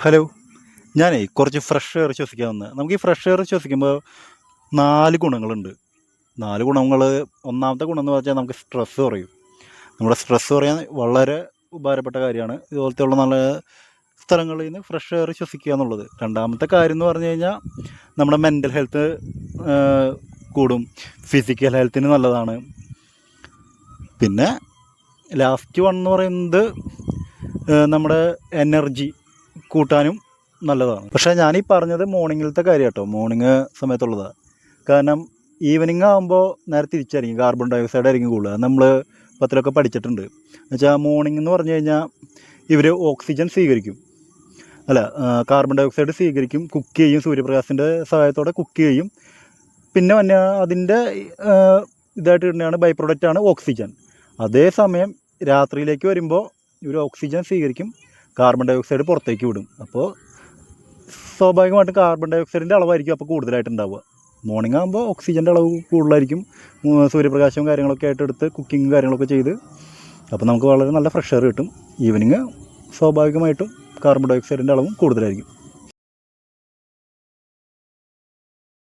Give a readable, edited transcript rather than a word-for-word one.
Hello, ഞാനേ കുറച്ച് fresh air ശ്വസിക്കാൻ വന്നത്. നമുക്ക് ഈ ഫ്രഷ് എയർ ശ്വസിക്കുമ്പോൾ 4 ഗുണങ്ങളുണ്ട്. 4 ഗുണങ്ങൾ. ഒന്നാമത്തെ ഗുണം എന്ന് വെച്ചാൽ നമുക്ക് സ്ട്രെസ്സ് കുറയും. നമ്മുടെ സ്ട്രെസ്സ് കുറയാൻ വളരെ ഉപകാരപ്പെട്ട കാര്യമാണ് ഇതുപോലത്തെയുള്ള നല്ല സ്ഥലങ്ങളിൽ നിന്ന് ഫ്രഷ് എയർ ശ്വസിക്കുക എന്നുള്ളത്. രണ്ടാമത്തെ കാര്യം എന്ന് പറഞ്ഞു കഴിഞ്ഞാൽ നമ്മുടെ മെൻ്റൽ ഹെൽത്ത് കൂടും, ഫിസിക്കൽ ഹെൽത്തിന് നല്ലതാണ്. പിന്നെ ലാസ്റ്റ് വൺ എന്ന് പറയുന്നത് നമ്മുടെ എനർജി കൂട്ടാനും നല്ലതാണ്. പക്ഷേ ഞാനീ പറഞ്ഞത് മോർണിംഗിലത്തെ കാര്യം കേട്ടോ, മോർണിംഗ് സമയത്തുള്ളതാണ്. കാരണം ഈവനിങ് ആകുമ്പോൾ നേരെ തിരിച്ചായിരിക്കും, കാർബൺ ഡൈ ഓക്സൈഡ് ആയിരിക്കും കൂടുതൽ. നമ്മൾ പത്തിലൊക്കെ പഠിച്ചിട്ടുണ്ട്. എന്നുവെച്ചാൽ മോർണിംഗ് എന്ന് പറഞ്ഞു കഴിഞ്ഞാൽ ഇവർ ഓക്സിജൻ സ്വീകരിക്കും, അല്ല കാർബൺ ഡൈ ഓക്സൈഡ് സ്വീകരിക്കും, കുക്ക് ചെയ്യും, സൂര്യപ്രകാശത്തിൻ്റെ സഹായത്തോടെ കുക്ക് ചെയ്യും. പിന്നെ അതിൻ്റെ ഇതായിട്ട് തന്നെയാണ് ബൈ പ്രൊഡക്റ്റാണ് ഓക്സിജൻ. അതേസമയം രാത്രിയിലേക്ക് വരുമ്പോൾ ഇവർ ഓക്സിജൻ സ്വീകരിക്കും, കാർബൺ ഡൈ ഓക്സൈഡ് പുറത്തേക്ക് വിടും. അപ്പോൾ സ്വാഭാവികമായിട്ടും കാർബൺ ഡൈ ഓക്സൈഡിൻ്റെ അളവായിരിക്കും അപ്പോൾ കൂടുതലായിട്ടുണ്ടാവുക. മോർണിംഗ് ആകുമ്പോൾ ഓക്സിജൻ്റെ അളവ് കൂടുതലായിരിക്കും, സൂര്യപ്രകാശവും കാര്യങ്ങളൊക്കെ ആയിട്ട് എടുത്ത് കുക്കിങ്ങും കാര്യങ്ങളൊക്കെ ചെയ്ത്. അപ്പോൾ നമുക്ക് വളരെ നല്ല ഫ്രഷ് എയർ കിട്ടും. ഈവനിങ് സ്വാഭാവികമായിട്ടും കാർബൺ ഡൈ ഓക്സൈഡിൻ്റെ അളവും കൂടുതലായിരിക്കും.